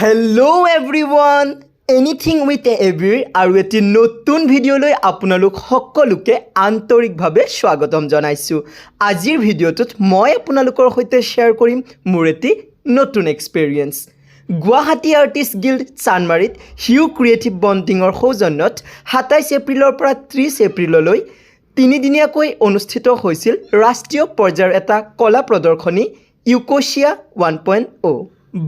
Hello' everyone anything with এভিৰ আৰু এটি নতুন ভিডিঅ'লৈ আপোনালোক সকলোকে আন্তৰিকভাৱে স্বাগতম জনাইছোঁ। আজিৰ ভিডিঅ'টোত মই আপোনালোকৰ সৈতে শ্বেয়াৰ কৰিম মোৰ এটি নতুন এক্সপেৰিয়েঞ্চ। গুৱাহাটী আৰ্টিষ্ট গিল্ড চানমাৰীত হিউ ক্ৰিয়েটিভ বণ্ডিঙৰ সৌজন্যত ২৭ এপ্ৰিলৰ পৰা ৩০ এপ্ৰিললৈ তিনিদিনীয়াকৈ অনুষ্ঠিত হৈছিল ৰাষ্ট্ৰীয় পৰ্যায়ৰ এটা কলা প্ৰদৰ্শনী ইউক'চিয়া 1.0।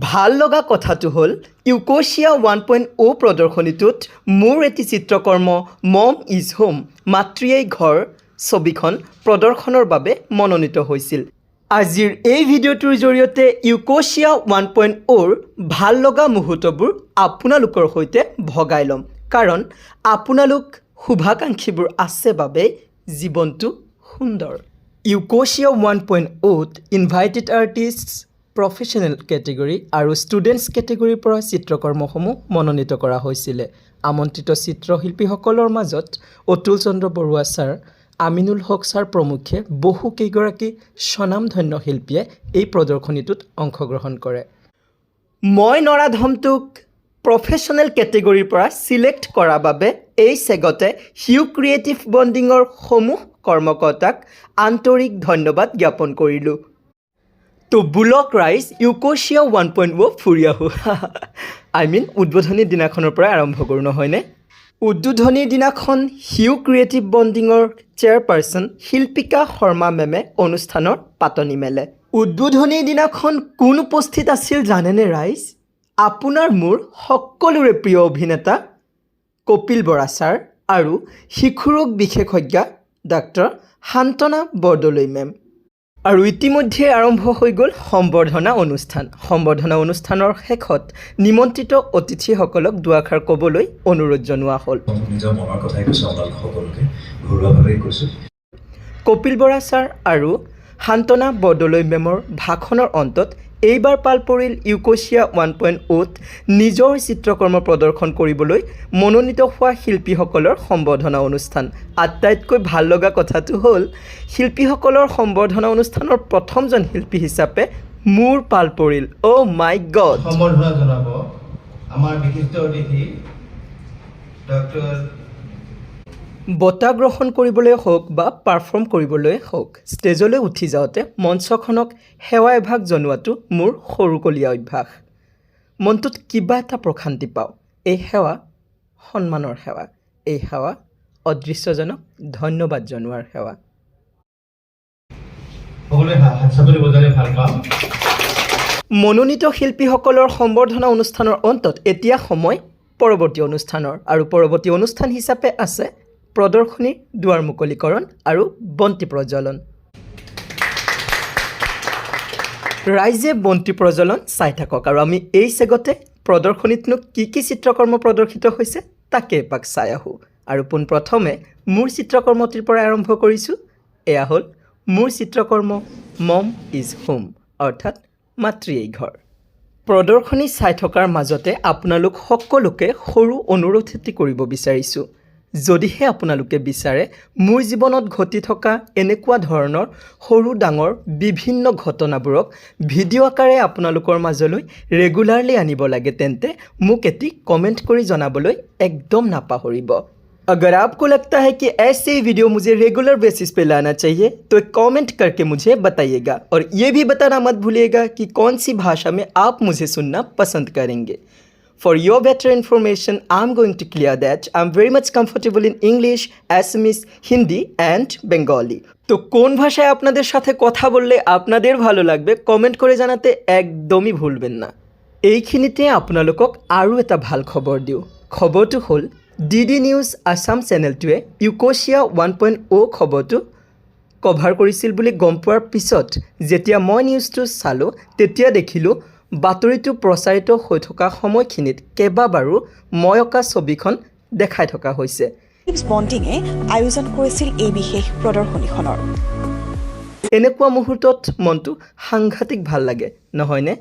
ভাল লগা কথাটো হ'ল ইউক'চিয়া 1.0 প্ৰদৰ্শনীটোত মোৰ এটি চিত্ৰকৰ্ম মম ইজ হোম মাতৃয়েই ঘৰ ছবিখন প্ৰদৰ্শনৰ বাবে মনোনীত হৈছিল। আজিৰ এই ভিডিঅ'টোৰ জৰিয়তে ইউক'চিয়া 1.0ৰ ভাল লগা মুহূৰ্তবোৰ আপোনালোকৰ সৈতে ভগাই ল'ম, কাৰণ আপোনালোক শুভাকাংক্ষীবোৰ আছে বাবে জীৱনটো সুন্দৰ। ইউক'চিয়া 1.0ত ইনভাইটেড আৰ্টিষ্ট প্ৰফেশ্যনেল কেটেগৰী আৰু ষ্টুডেণ্টছ কেটেগৰীৰ পৰা চিত্ৰকৰ্মসমূহ মনোনীত কৰা হৈছিলে। আমন্ত্ৰিত চিত্ৰশিল্পীসকলৰ মাজত অতুল চন্দ্ৰ বৰুৱা ছাৰ, আমিনুল হক ছাৰ প্ৰমুখ্যে বহুকেইগৰাকী স্বনামধন্য শিল্পীয়ে এই প্ৰদৰ্শনীটোত অংশগ্ৰহণ কৰে। মই নৰাধমটোক প্ৰফেশ্যনেল কেটেগৰীৰ পৰা ছিলেক্ট কৰাৰ বাবে এই চেগতে হিউ ক্ৰিয়েটিভ বণ্ডিঙৰ সমূহ কৰ্মকৰ্তাক আন্তৰিক ধন্যবাদ জ্ঞাপন কৰিলোঁ। তো বুলক ৰাইজ ইউক'চিয়া 1.0 ফুৰি আহোঁ। উদ্বোধনীৰ দিনাখনৰ পৰাই আৰম্ভ কৰোঁ নহয়নে? উদ্বোধনীৰ দিনাখন Hugh creative বণ্ডিঙৰ chairperson Silpika Sharma মেমে অনুষ্ঠানৰ পাতনি মেলে। উদ্বোধনীৰ দিনাখন কোন উপস্থিত আছিল জানেনে ৰাইজ? আপোনাৰ মোৰ সকলোৰে প্ৰিয় অভিনেতা কপিল বৰা ছাৰ আৰু শিশুৰোগ বিশেষজ্ঞা ডাক্তৰ শান্তনা বৰদলৈ মেম। আৰু ইতিমধ্যে আৰম্ভ হৈ গ'ল সম্বৰ্ধনা অনুষ্ঠান। সম্বৰ্ধনা অনুষ্ঠানৰ শেষত নিমন্ত্ৰিত অতিথিসকলক দুআষাৰ ক'বলৈ অনুৰোধ জনোৱা হ'ল। নিজৰ মনৰ কথাই কৈছোঁ আপোনালোক সকলোকে, ঘৰুৱাভাৱেই কৈছোঁ। কপিল বৰা ছাৰ আৰু শান্তনা বৰদলৈ মেমৰ ভাষণৰ অন্তত এইবাৰ পাল পৰিল ইউক'চিয়া 1.0ত নিজৰ চিত্ৰকৰ্ম প্ৰদৰ্শন কৰিবলৈ মনোনীত হোৱা শিল্পীসকলৰ সম্বৰ্ধনা অনুষ্ঠান। আটাইতকৈ ভাল লগা কথাটো হ'ল শিল্পীসকলৰ সম্বৰ্ধনা অনুষ্ঠানৰ প্ৰথমজন শিল্পী হিচাপে মোৰ পাল পৰিল। অ' মাই গড! সম্বৰ্ধনা জনাব আমাৰ বিশিষ্ট অতিথি ডক্টৰ। বঁটা গ্ৰহণ কৰিবলৈ হওক বা পাৰফৰ্ম কৰিবলৈ হওক, ষ্টেজলৈ উঠি যাওঁতে মঞ্চখনক সেৱা এভাগ জনোৱাটো মোৰ সৰুকলীয়া অভ্যাস। মনটোত কিবা এটা প্ৰশান্তি পাওঁ। এই সেৱা সন্মানৰ সেৱা, এই সেৱা অদৃশ্যজনক ধন্যবাদ জনোৱাৰ সেৱা। মনোনীত শিল্পীসকলৰ সম্বৰ্ধনা অনুষ্ঠানৰ অন্তত এতিয়া সময় পৰৱৰ্তী অনুষ্ঠানৰ, আৰু পৰৱৰ্তী অনুষ্ঠান হিচাপে আছে প্ৰদৰ্শনীৰ দুৱাৰ মুকলিকৰণ আৰু বন্তি প্ৰজ্বলন। ৰাইজে বন্তি প্ৰজ্বলন চাই থাকক, আৰু আমি এই চেগতে প্ৰদৰ্শনীতনো কি কি চিত্ৰকৰ্ম প্ৰদৰ্শিত হৈছে তাকে এপাক চাই আহোঁ। আৰু পোনপ্ৰথমে মোৰ চিত্ৰকৰ্মটিৰ পৰা আৰম্ভ কৰিছোঁ। এয়া হ'ল মোৰ চিত্ৰকৰ্ম মম ইজ হোম, অৰ্থাৎ মাতৃয়েই ঘৰ। প্ৰদৰ্শনী চাই থকাৰ মাজতে আপোনালোক সকলোকে সৰু অনুৰোধ এটি কৰিব বিচাৰিছোঁ। যদিহে আপোনালোকে বিচাৰে মোৰ জীৱনত ঘটি থকা এনেকুৱা ধৰণৰ সৰু ডাঙৰ বিভিন্ন ঘটনাবোৰক ভিডিঅ' আকাৰে আপোনালোকৰ মাজলৈ ৰেগুলাৰলি আনিব লাগে, তেন্তে মোক এটি কমেণ্ট কৰি জনাবলৈ একদম নাপাহৰিব। अगर आपको लगता है कि ऐसे वीडियो मुझे रेगुलर बेसिस पे लाना चाहिए तो एक कमेंट करके मुझे बताइएगा, और ये भी बताना मत भूलिएगा कि कौन सी भाषा में आप मुझे सुनना पसंद करेंगे। For your better information, I'm going to clear that I'm very much comfortable in English, Assamese, Hindi and Bengali. তো কোন ভাষায় আপনাদের সাথে কথা বললে আপনাদের ভালো লাগবে কমেন্ট করে জানাতে একদমই ভুলবেন না। এইখিনিতে আপোনালোকক আৰু এটা ভাল খবৰ দিওঁ। খবৰটো হ'ল DD নিউজ আছাম চেনেলটোৱে ইউক'চিয়া 1.0 খবৰটো কভাৰ কৰিছিল বুলি গম পোৱাৰ পিছত যেতিয়া মই নিউজটো চালোঁ, তেতিয়া দেখিলোঁ বাতৰিটো প্ৰচাৰিত হৈ থকা সময়খিনিত কেইবাবাৰো মই অঁকা ছবিখন দেখাই থকা হৈছে। বণ্ডিঙে আয়োজন কৰিছিল এই বিশেষ প্ৰদৰ্শনীখনৰ। এনেকুৱা মুহূৰ্তত মনটো সাংঘাতিক ভাল লাগে নহয়নে?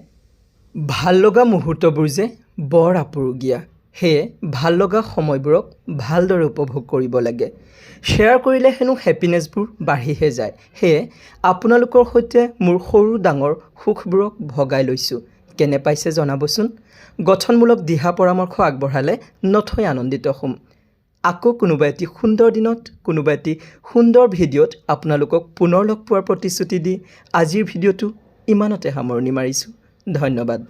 ভাল লগা মুহূৰ্তবোৰ যে বৰ আপুৰুগীয়া, সেয়ে ভাল লগা সময়বোৰক ভালদৰে উপভোগ কৰিব লাগে। শ্বেয়াৰ কৰিলে হেনো হেপিনেছবোৰ বাঢ়িহে যায়। সেয়ে আপোনালোকৰ সৈতে মোৰ সৰু ডাঙৰ সুখবোৰক ভগাই লৈছোঁ। কেনে পাইছে জনাবচোন। গঠনমূলক দিহা পৰামৰ্শ আগবঢ়ালে নথৈ আনন্দিত হ'ম। আকৌ কোনোবা এটি সুন্দৰ দিনত কোনোবা এটি সুন্দৰ ভিডিঅ'ত আপোনালোকক পুনৰ লগ পোৱাৰ প্ৰতিশ্ৰুতি দি আজিৰ ভিডিঅ'টো ইমানতে সামৰণি মাৰিছোঁ। ধন্যবাদ।